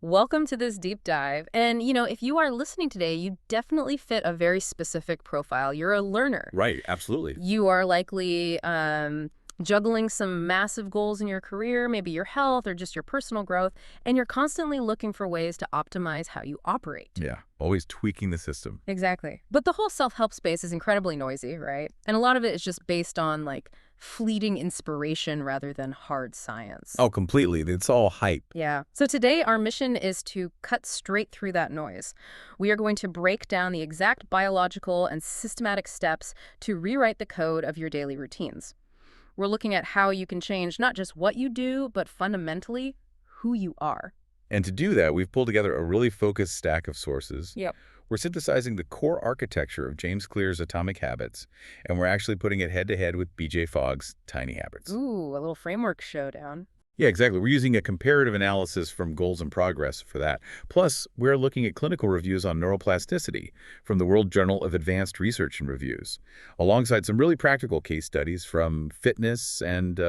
Welcome to this deep dive. And, if you are listening today, you definitely fit a very specific profile. You're a learner. Right, absolutely. You are likely juggling some massive goals in your career, maybe your health or just your personal growth, and you're constantly looking for ways to optimize how you operate. Yeah, always tweaking the system. Exactly. But the whole self-help space is incredibly noisy, right? And a lot of it is just based on fleeting inspiration rather than hard science. Oh, completely. It's all hype. Yeah. So today our mission is to cut straight through that noise. We are going to break down the exact biological and systematic steps to rewrite the code of your daily routines. We're looking at how you can change not just what you do, but fundamentally who you are. And to do that, we've pulled together a really focused stack of sources. Yep. We're synthesizing the core architecture of James Clear's Atomic Habits, and we're actually putting it head-to-head with B.J. Fogg's Tiny Habits. Ooh, a little framework showdown. Yeah, exactly. We're using a comparative analysis from Goals and Progress for that. Plus, we're looking at clinical reviews on neuroplasticity from the World Journal of Advanced Research and Reviews, alongside some really practical case studies from fitness and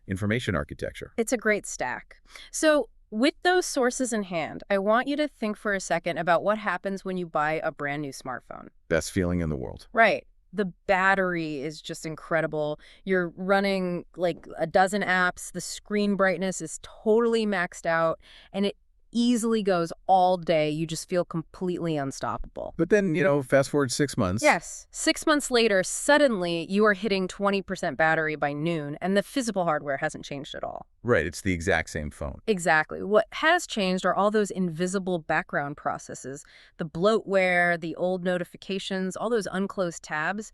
information architecture. It's a great stack. So with those sources in hand, I want you to think for a second about what happens when you buy a brand new smartphone. Best feeling in the world. Right. The battery is just incredible. You're running like a dozen apps. The screen brightness is totally maxed out, and it easily goes all day. You just feel completely unstoppable. But then, fast forward 6 months. Yes. 6 months later, suddenly you are hitting 20% battery by noon, and the physical hardware hasn't changed at all. Right, it's the exact same phone. Exactly. What has changed are all those invisible background processes, the bloatware, the old notifications, all those unclosed tabs.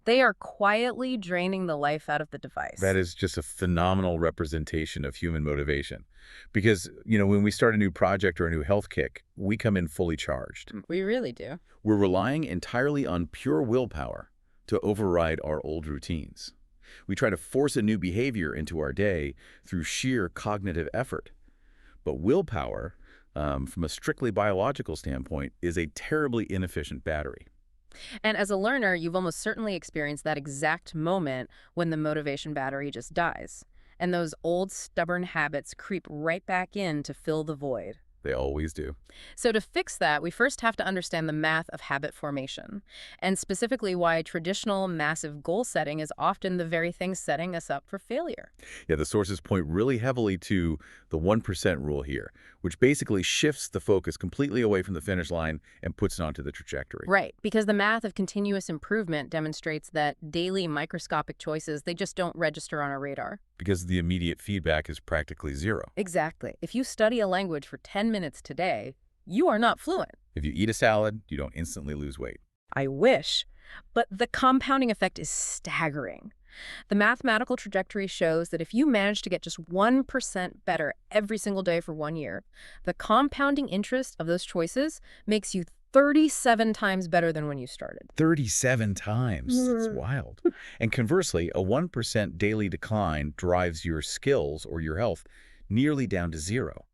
They are quietly draining the life out of the device. That is just a phenomenal representation of human motivation. Because, when we start a new project or a new health kick, we come in fully charged. We really do. We're relying entirely on pure willpower to override our old routines. We try to force a new behavior into our day through sheer cognitive effort. But willpower, from a strictly biological standpoint, is a terribly inefficient battery. And as a learner, you've almost certainly experienced that exact moment when the motivation battery just dies. And those old stubborn habits creep right back in to fill the void. They always do. So to fix that, we first have to understand the math of habit formation, and specifically why traditional massive goal setting is often the very thing setting us up for failure. Yeah, the sources point really heavily to the 1% rule here, which basically shifts the focus completely away from the finish line and puts it onto the trajectory. Right, because the math of continuous improvement demonstrates that daily microscopic choices, they just don't register on our radar. Because the immediate feedback is practically zero. Exactly. If you study a language for 10 minutes today, you are not fluent. If you eat a salad, you don't instantly lose weight. I wish. But the compounding effect is staggering. The mathematical trajectory shows that if you manage to get just 1% better every single day for 1 year, the compounding interest of those choices makes you 37 times better than when you started. 37 times. That's wild. And conversely, a 1% daily decline drives your skills or your health nearly down to zero.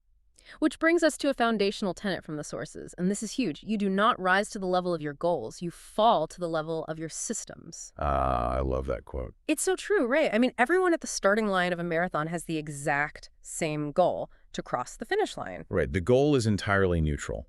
Which brings us to a foundational tenet from the sources, and this is huge. You do not rise to the level of your goals. You fall to the level of your systems. I love that quote. It's so true, right? I mean, everyone at the starting line of a marathon has the exact same goal, to cross the finish line. Right. The goal is entirely neutral.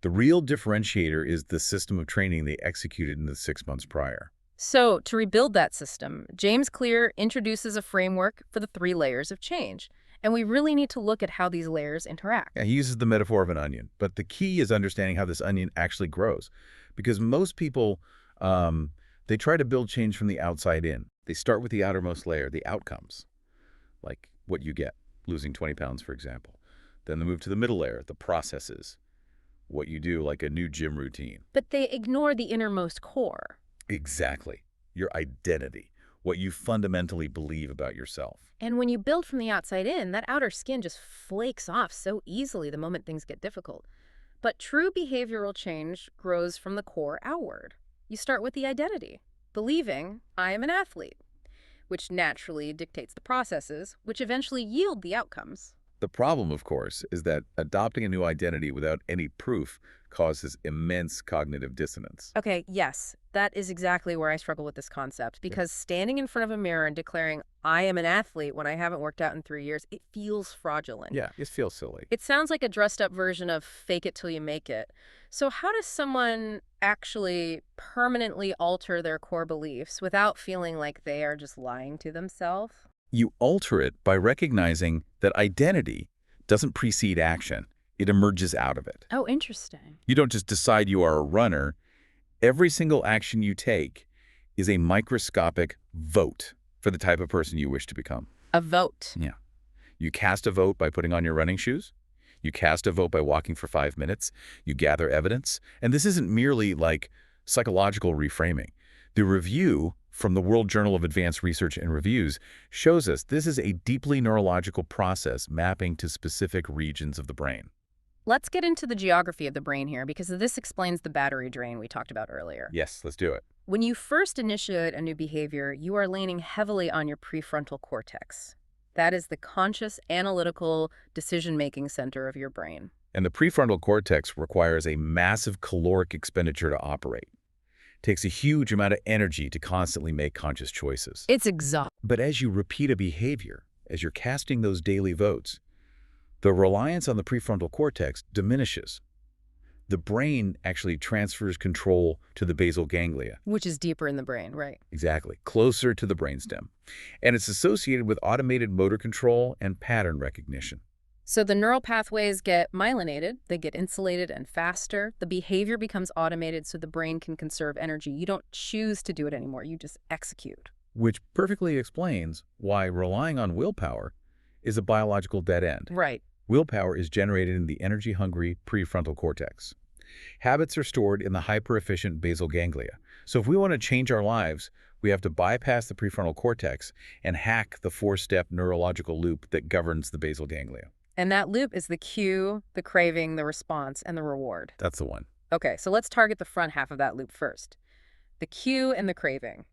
The real differentiator is the system of training they executed in the 6 months prior. So, to rebuild that system, James Clear introduces a framework for the 3 layers of change. And we really need to look at how these layers interact. Yeah, he uses the metaphor of an onion, but the key is understanding how this onion actually grows. Because most people, they try to build change from the outside in. They start with the outermost layer, the outcomes, like what you get, losing 20 pounds, for example. Then they move to the middle layer, the processes, what you do, like a new gym routine. But they ignore the innermost core. Exactly. Your identity, what you fundamentally believe about yourself. And when you build from the outside in, that outer skin just flakes off so easily the moment things get difficult. But true behavioral change grows from the core outward. You start with the identity, believing I am an athlete, which naturally dictates the processes, which eventually yield the outcomes. The problem, of course, is that adopting a new identity without any proof causes immense cognitive dissonance. Okay, yes, that is exactly where I struggle with this concept Yeah. because standing in front of a mirror and declaring, I am an athlete when I haven't worked out in 3 years, it feels fraudulent. Yeah, it feels silly. It sounds like a dressed up version of fake it till you make it. So, how does someone actually permanently alter their core beliefs without feeling like they are just lying to themselves? You alter it by recognizing that identity doesn't precede action. It emerges out of it. Oh, interesting. You don't just decide you are a runner. Every single action you take is a microscopic vote for the type of person you wish to become. A vote. Yeah. You cast a vote by putting on your running shoes. You cast a vote by walking for 5 minutes. You gather evidence. And this isn't merely like psychological reframing. The review from the World Journal of Advanced Research and Reviews shows us this is a deeply neurological process mapping to specific regions of the brain. Let's get into the geography of the brain here because this explains the battery drain we talked about earlier. Yes, let's do it. When you first initiate a new behavior, you are leaning heavily on your prefrontal cortex. That is the conscious, analytical, decision-making center of your brain. And the prefrontal cortex requires a massive caloric expenditure to operate. It takes a huge amount of energy to constantly make conscious choices. It's exhausting. But as you repeat a behavior, as you're casting those daily votes, the reliance on the prefrontal cortex diminishes. The brain actually transfers control to the basal ganglia. Which is deeper in the brain, right? Exactly, closer to the brainstem. And it's associated with automated motor control and pattern recognition. So the neural pathways get myelinated, they get insulated and faster. The behavior becomes automated so the brain can conserve energy. You don't choose to do it anymore, you just execute. Which perfectly explains why relying on willpower is a biological dead end. Right. Willpower is generated in the energy-hungry prefrontal cortex. Habits are stored in the hyper-efficient basal ganglia. So if we want to change our lives, we have to bypass the prefrontal cortex and hack the 4-step neurological loop that governs the basal ganglia. And that loop is the cue, the craving, the response, and the reward. That's the one. Okay, so let's target the front half of that loop first. The cue and the craving.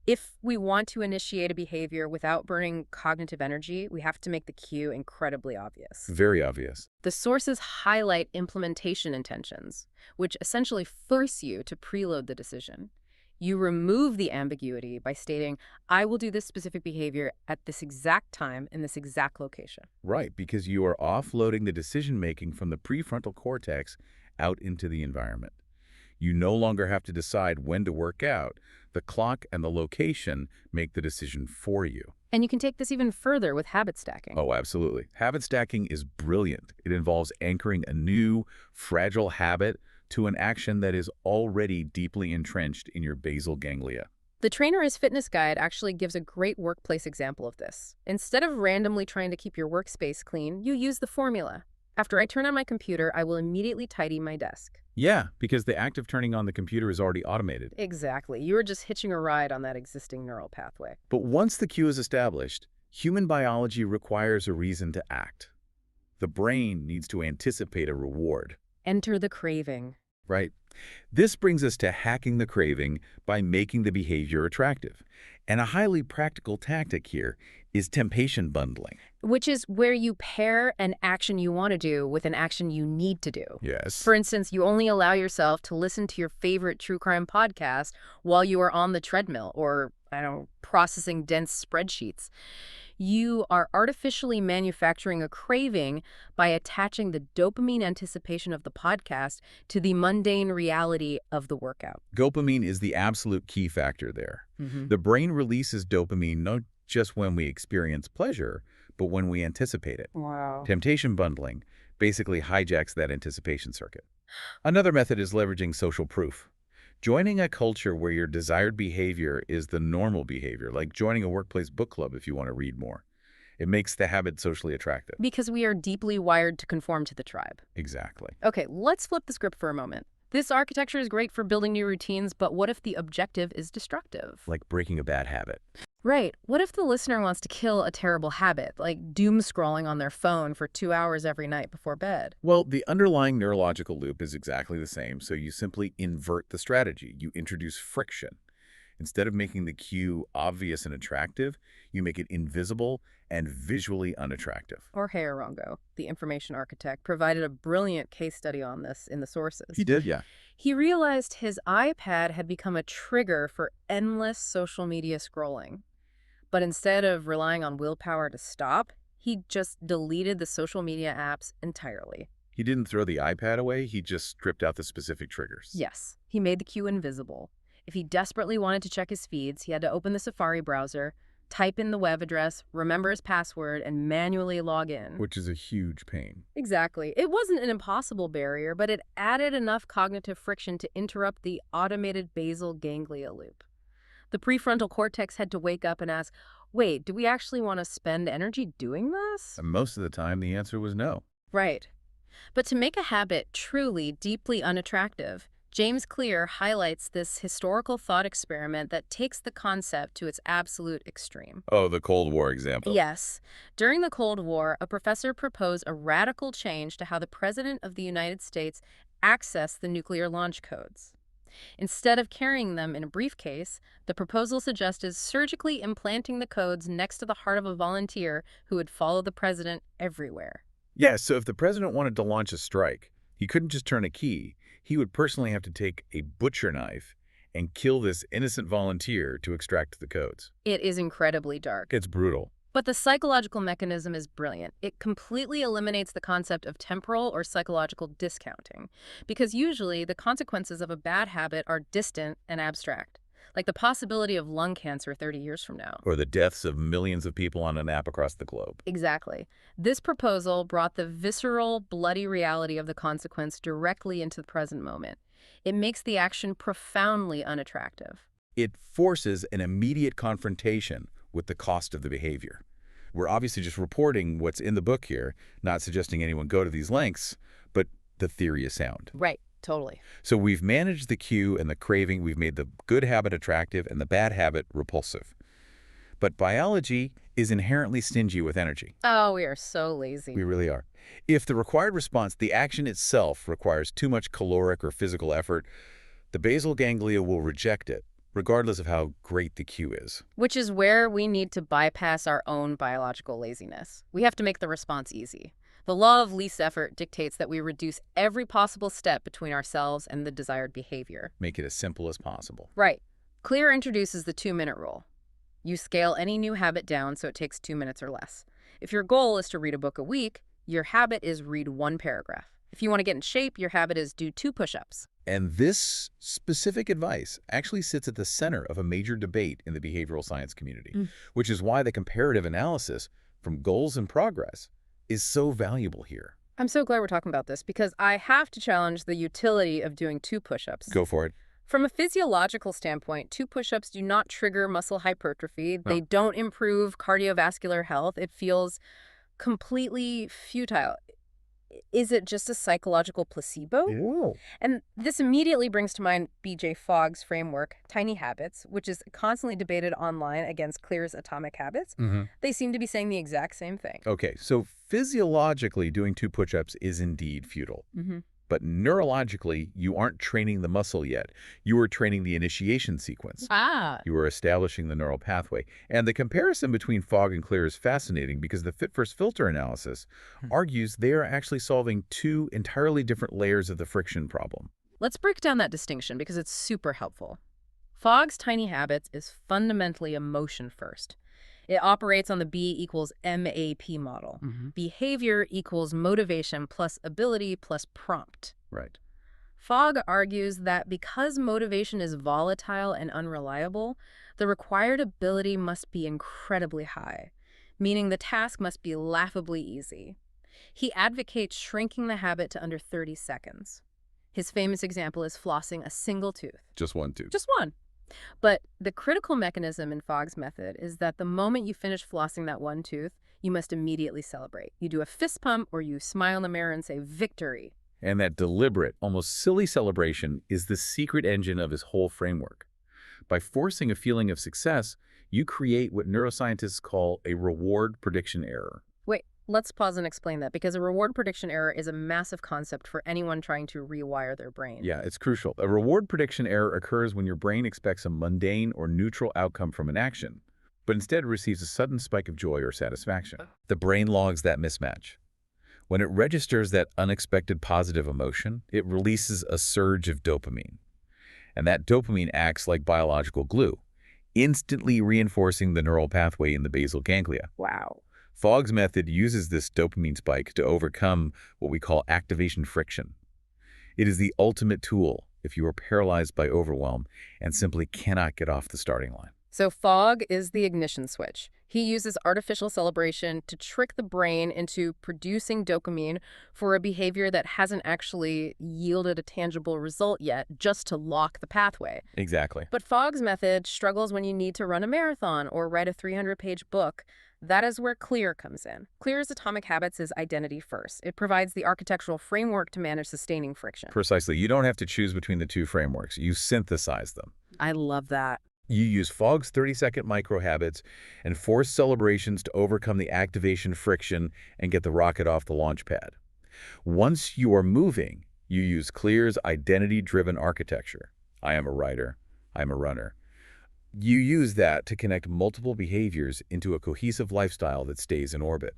If we want to initiate a behavior without burning cognitive energy, we have to make the cue incredibly obvious. Very obvious. The sources highlight implementation intentions, which essentially force you to preload the decision. You remove the ambiguity by stating, I will do this specific behavior at this exact time in this exact location. Right, because you are offloading the decision-making from the prefrontal cortex out into the environment. You no longer have to decide when to work out. The clock and the location make the decision for you. And you can take this even further with habit stacking. Oh, absolutely. Habit stacking is brilliant. It involves anchoring a new, fragile habit to an action that is already deeply entrenched in your basal ganglia. The Trainer's Fitness Guide actually gives a great workplace example of this. Instead of randomly trying to keep your workspace clean, you use the formula. After I turn on my computer, I will immediately tidy my desk. Yeah, because the act of turning on the computer is already automated. Exactly. You are just hitching a ride on that existing neural pathway. But once the cue is established, human biology requires a reason to act. The brain needs to anticipate a reward. Enter the craving. Right? This brings us to hacking the craving by making the behavior attractive. And a highly practical tactic here is temptation bundling. Which is where you pair an action you want to do with an action you need to do. Yes. For instance, you only allow yourself to listen to your favorite true crime podcast while you are on the treadmill or, processing dense spreadsheets. You are artificially manufacturing a craving by attaching the dopamine anticipation of the podcast to the mundane reality of the workout. Dopamine is the absolute key factor there. Mm-hmm. The brain releases dopamine not just when we experience pleasure, but when we anticipate it. Wow. Temptation bundling basically hijacks that anticipation circuit. Another method is leveraging social proof. Joining a culture where your desired behavior is the normal behavior, like joining a workplace book club if you want to read more. It makes the habit socially attractive. Because we are deeply wired to conform to the tribe. Exactly. Okay, let's flip the script for a moment. This architecture is great for building new routines, but what if the objective is destructive? Like breaking a bad habit. Right. What if the listener wants to kill a terrible habit, like doom scrolling on their phone for 2 hours every night before bed? Well, the underlying neurological loop is exactly the same, so you simply invert the strategy. You introduce friction. Instead of making the cue obvious and attractive, you make it invisible and visually unattractive. Jorge Arango, the information architect, provided a brilliant case study on this in the sources. He did, yeah. He realized his iPad had become a trigger for endless social media scrolling. But instead of relying on willpower to stop, he just deleted the social media apps entirely. He didn't throw the iPad away, he just stripped out the specific triggers. Yes, he made the cue invisible. If he desperately wanted to check his feeds, he had to open the Safari browser, type in the web address, remember his password, and manually log in. Which is a huge pain. Exactly. It wasn't an impossible barrier, but it added enough cognitive friction to interrupt the automated basal ganglia loop. The prefrontal cortex had to wake up and ask, wait, do we actually want to spend energy doing this? And most of the time, the answer was no. Right. But to make a habit truly, deeply unattractive, James Clear highlights this historical thought experiment that takes the concept to its absolute extreme. Oh, the Cold War example. Yes. During the Cold War, a professor proposed a radical change to how the President of the United States accessed the nuclear launch codes. Instead of carrying them in a briefcase, the proposal suggested surgically implanting the codes next to the heart of a volunteer who would follow the president everywhere. Yeah, so if the president wanted to launch a strike, he couldn't just turn a key. He would personally have to take a butcher knife and kill this innocent volunteer to extract the codes. It is incredibly dark. It's brutal. But the psychological mechanism is brilliant. It completely eliminates the concept of temporal or psychological discounting, because usually the consequences of a bad habit are distant and abstract, like the possibility of lung cancer 30 years from now. Or the deaths of millions of people on an app across the globe. Exactly. This proposal brought the visceral, bloody reality of the consequence directly into the present moment. It makes the action profoundly unattractive. It forces an immediate confrontation with the cost of the behavior. We're obviously just reporting what's in the book here, not suggesting anyone go to these lengths, but the theory is sound. Right. Totally. So we've managed the cue and the craving. We've made the good habit attractive and the bad habit repulsive. But biology is inherently stingy with energy. Oh, we are so lazy. We really are. If the required response, the action itself, requires too much caloric or physical effort, the basal ganglia will reject it, regardless of how great the cue is. Which is where we need to bypass our own biological laziness. We have to make the response easy. The law of least effort dictates that we reduce every possible step between ourselves and the desired behavior. Make it as simple as possible. Right. Clear introduces the 2-minute rule. You scale any new habit down so it takes 2 minutes or less. If your goal is to read a book a week, your habit is read 1 paragraph. If you want to get in shape, your habit is do 2 push-ups. And this specific advice actually sits at the center of a major debate in the behavioral science community, which is why the comparative analysis from goals and progress is so valuable here. I'm so glad we're talking about this because I have to challenge the utility of doing 2 push-ups. Go for it. From a physiological standpoint, 2 push-ups do not trigger muscle hypertrophy. They don't improve cardiovascular health. It feels completely futile. Is it just a psychological placebo? Yeah. And this immediately brings to mind B.J. Fogg's framework, Tiny Habits, which is constantly debated online against Clear's Atomic Habits. They seem to be saying the exact same thing. Okay, so physiologically, doing 2 push-ups is indeed futile. But neurologically, you aren't training the muscle yet. You are training the initiation sequence. You are establishing the neural pathway. And the comparison between Fogg and Clear is fascinating because the fit versus filter analysis argues they are actually solving 2 entirely different layers of the friction problem. Let's break down that distinction because it's super helpful. Fogg's Tiny Habits is fundamentally emotion first. It operates on the B equals MAP model. Behavior equals motivation plus ability plus prompt. Right. Fogg argues that because motivation is volatile and unreliable, the required ability must be incredibly high, meaning the task must be laughably easy. He advocates shrinking the habit to under 30 seconds. His famous example is flossing a single tooth. Just 1 tooth. Just one. But the critical mechanism in Fogg's method is that the moment you finish flossing that 1 tooth, you must immediately celebrate. You do a fist pump or you smile in the mirror and say, victory. And that deliberate, almost silly celebration is the secret engine of his whole framework. By forcing a feeling of success, you create what neuroscientists call a reward prediction error. Wait, Let's pause and explain that, because a reward prediction error is a massive concept for anyone trying to rewire their brain. Yeah, it's crucial. A reward prediction error occurs when your brain expects a mundane or neutral outcome from an action, but instead receives a sudden spike of joy or satisfaction. The brain logs that mismatch. When it registers that unexpected positive emotion, it releases a surge of dopamine. And that dopamine acts like biological glue, instantly reinforcing the neural pathway in the basal ganglia. Wow. Fogg's method uses this dopamine spike to overcome what we call activation friction. It is the ultimate tool if you are paralyzed by overwhelm and simply cannot get off the starting line. So fog is the ignition switch. He uses artificial celebration to trick the brain into producing dopamine for a behavior that hasn't actually yielded a tangible result yet, just to lock the pathway. Exactly. But Fogg's method struggles when you need to run a marathon or write a 300-page book. That is where Clear comes in. Clear's Atomic Habits is identity first. It provides the architectural framework to manage sustaining friction. Precisely. You don't have to choose between the two frameworks. You synthesize them. I love that. You use Fogg's 30-second micro-habits and forced celebrations to overcome the activation friction and get the rocket off the launch pad. Once you are moving, you use Clear's identity-driven architecture. I am a writer. I'm a runner. You use that to connect multiple behaviors into a cohesive lifestyle that stays in orbit.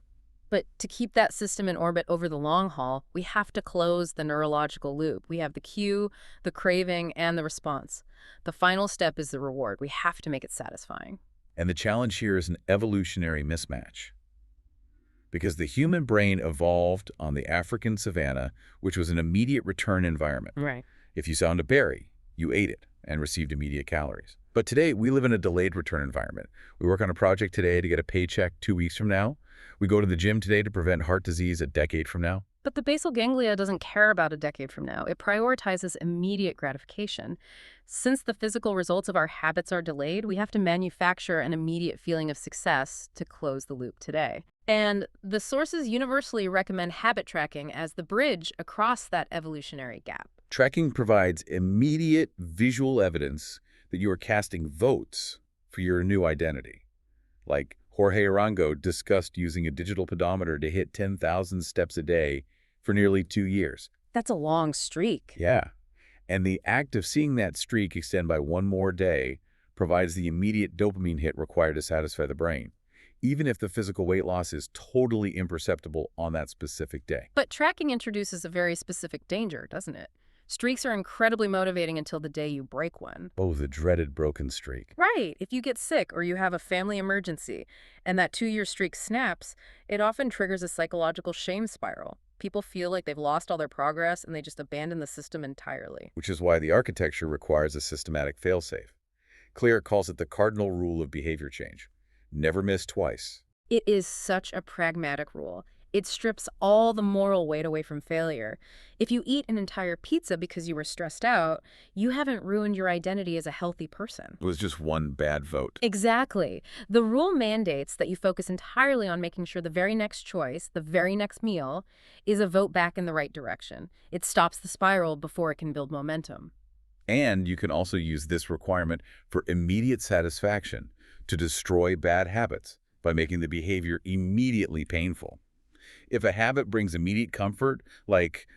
But to keep that system in orbit over the long haul, we have to close the neurological loop. We have the cue, the craving, and the response. The final step is the reward. We have to make it satisfying. And the challenge here is an evolutionary mismatch. Because the human brain evolved on the African savanna, which was an immediate return environment. Right. If you found a berry, you ate it and received immediate calories. But today, we live in a delayed return environment. We work on a project today to get a paycheck 2 weeks from now. We go to the gym today to prevent heart disease a decade from now. But the basal ganglia doesn't care about a decade from now. It prioritizes immediate gratification. Since the physical results of our habits are delayed, we have to manufacture an immediate feeling of success to close the loop today. And the sources universally recommend habit tracking as the bridge across that evolutionary gap. Tracking provides immediate visual evidence that you are casting votes for your new identity. Like Jorge Arango discussed using a digital pedometer to hit 10,000 steps a day for nearly 2 years. That's a long streak. Yeah. And the act of seeing that streak extend by one more day provides the immediate dopamine hit required to satisfy the brain, even if the physical weight loss is totally imperceptible on that specific day. But tracking introduces a very specific danger, doesn't it? Streaks are incredibly motivating until the day you break one. Oh, the dreaded broken streak. Right. If you get sick or you have a family emergency and that 2-year streak snaps, it often triggers a psychological shame spiral. People feel like they've lost all their progress and they just abandon the system entirely. Which is why the architecture requires a systematic failsafe. Clear calls it the cardinal rule of behavior change. Never miss twice. It is such a pragmatic rule. It strips all the moral weight away from failure. If you eat an entire pizza because you were stressed out, you haven't ruined your identity as a healthy person. It was just one bad vote. Exactly. The rule mandates that you focus entirely on making sure the very next choice, the very next meal, is a vote back in the right direction. It stops the spiral before it can build momentum. And you can also use this requirement for immediate satisfaction to destroy bad habits by making the behavior immediately painful. If a habit brings immediate comfort, like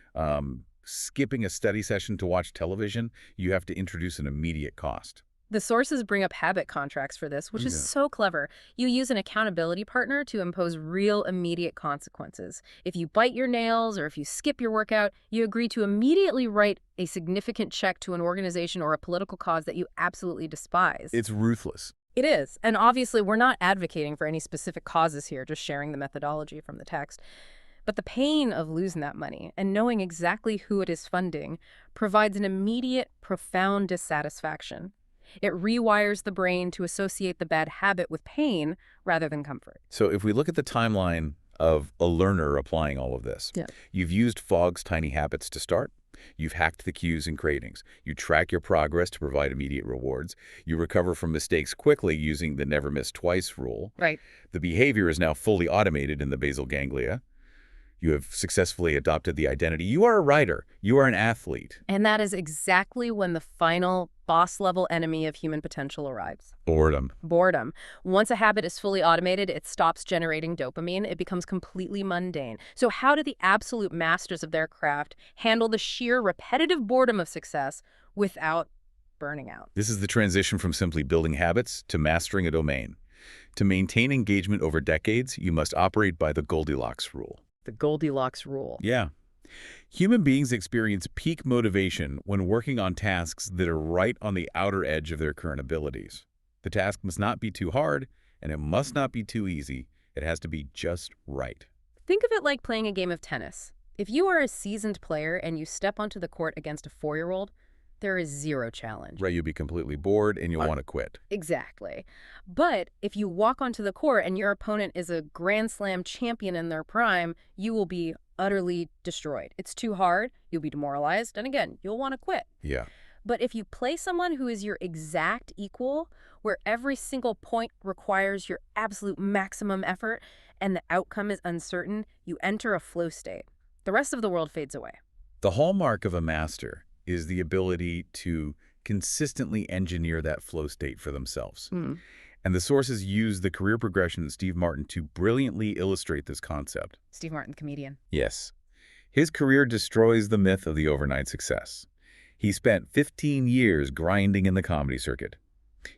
skipping a study session to watch television, you have to introduce an immediate cost. The sources bring up habit contracts for this, which is so clever. You use an accountability partner to impose real immediate consequences. If you bite your nails or if you skip your workout, you agree to immediately write a significant check to an organization or a political cause that you absolutely despise. It's ruthless. It is. And obviously, we're not advocating for any specific causes here, just sharing the methodology from the text. But the pain of losing that money and knowing exactly who it is funding provides an immediate, profound dissatisfaction. It rewires the brain to associate the bad habit with pain rather than comfort. So if we look at the timeline of a learner applying all of this, you've used Fogg's tiny habits to start. You've hacked the cues and cravings. You track your progress to provide immediate rewards. You recover from mistakes quickly using the never miss twice rule. Right. The behavior is now fully automated in the basal ganglia. You have successfully adopted the identity. You are a writer. You are an athlete. And that is exactly when the final boss-level enemy of human potential arrives. Boredom. Boredom. Once a habit is fully automated, it stops generating dopamine. It becomes completely mundane. So how do the absolute masters of their craft handle the sheer repetitive boredom of success without burning out? This is the transition from simply building habits to mastering a domain. To maintain engagement over decades, you must operate by the Goldilocks rule. The Goldilocks rule. Yeah. Human beings experience peak motivation when working on tasks that are right on the outer edge of their current abilities. The task must not be too hard, and it must not be too easy. It has to be just right. Think of it like playing a game of tennis. If you are a seasoned player and you step onto the court against a 4-year-old, there is zero challenge. Right, you'll be completely bored and you'll want to quit. Exactly. But if you walk onto the court and your opponent is a Grand Slam champion in their prime, you will be utterly destroyed. It's too hard, you'll be demoralized, and again, you'll want to quit. Yeah. But if you play someone who is your exact equal, where every single point requires your absolute maximum effort and the outcome is uncertain, you enter a flow state. The rest of the world fades away. The hallmark of a master is the ability to consistently engineer that flow state for themselves. And the sources use the career progression of Steve Martin to brilliantly illustrate this concept. Steve Martin, the comedian. Yes. His career destroys the myth of the overnight success. He spent 15 years grinding in the comedy circuit.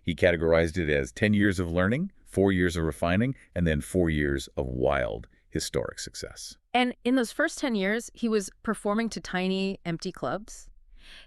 He categorized it as 10 years of learning, 4 years of refining, and then 4 years of wild, historic success. And in those first 10 years, he was performing to tiny, empty clubs.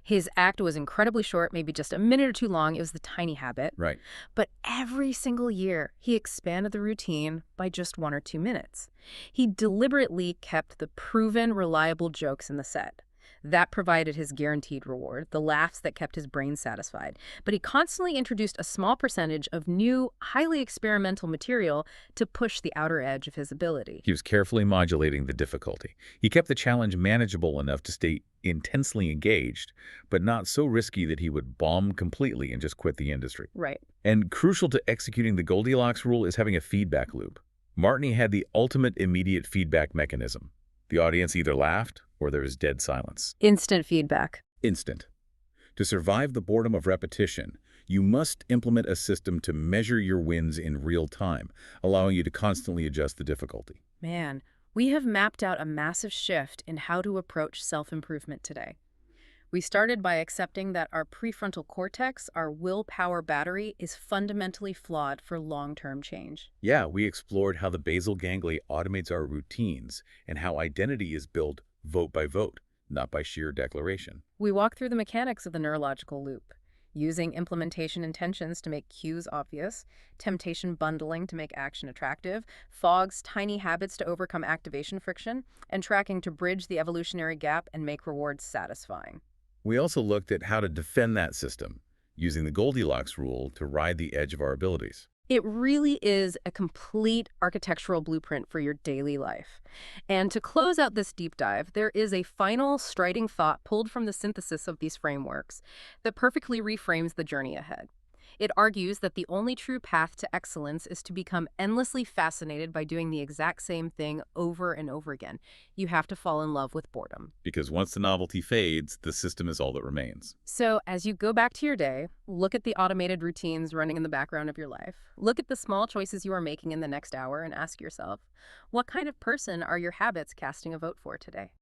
His act was incredibly short, maybe just a minute or two long. It was the tiny habit. Right. But every single year, he expanded the routine by just 1 or 2 minutes. He deliberately kept the proven, reliable jokes in the set. That provided his guaranteed reward, the laughs that kept his brain satisfied. But he constantly introduced a small percentage of new, highly experimental material to push the outer edge of his ability. He was carefully modulating the difficulty. He kept the challenge manageable enough to stay intensely engaged, but not so risky that he would bomb completely and just quit the industry. Right. And crucial to executing the Goldilocks rule is having a feedback loop. Martin had the ultimate immediate feedback mechanism. The audience either laughed or there was dead silence. Instant feedback. Instant. To survive the boredom of repetition, you must implement a system to measure your wins in real time, allowing you to constantly adjust the difficulty. Man, we have mapped out a massive shift in how to approach self-improvement today. We started by accepting that our prefrontal cortex, our willpower battery, is fundamentally flawed for long-term change. Yeah, we explored how the basal ganglia automates our routines and how identity is built vote by vote, not by sheer declaration. We walked through the mechanics of the neurological loop, using implementation intentions to make cues obvious, temptation bundling to make action attractive, Fogg's tiny habits to overcome activation friction, and tracking to bridge the evolutionary gap and make rewards satisfying. We also looked at how to defend that system, using the Goldilocks rule to ride the edge of our abilities. It really is a complete architectural blueprint for your daily life. And to close out this deep dive, there is a final striding thought pulled from the synthesis of these frameworks that perfectly reframes the journey ahead. It argues that the only true path to excellence is to become endlessly fascinated by doing the exact same thing over and over again. You have to fall in love with boredom. Because once the novelty fades, the system is all that remains. So as you go back to your day, look at the automated routines running in the background of your life. Look at the small choices you are making in the next hour and ask yourself, what kind of person are your habits casting a vote for today?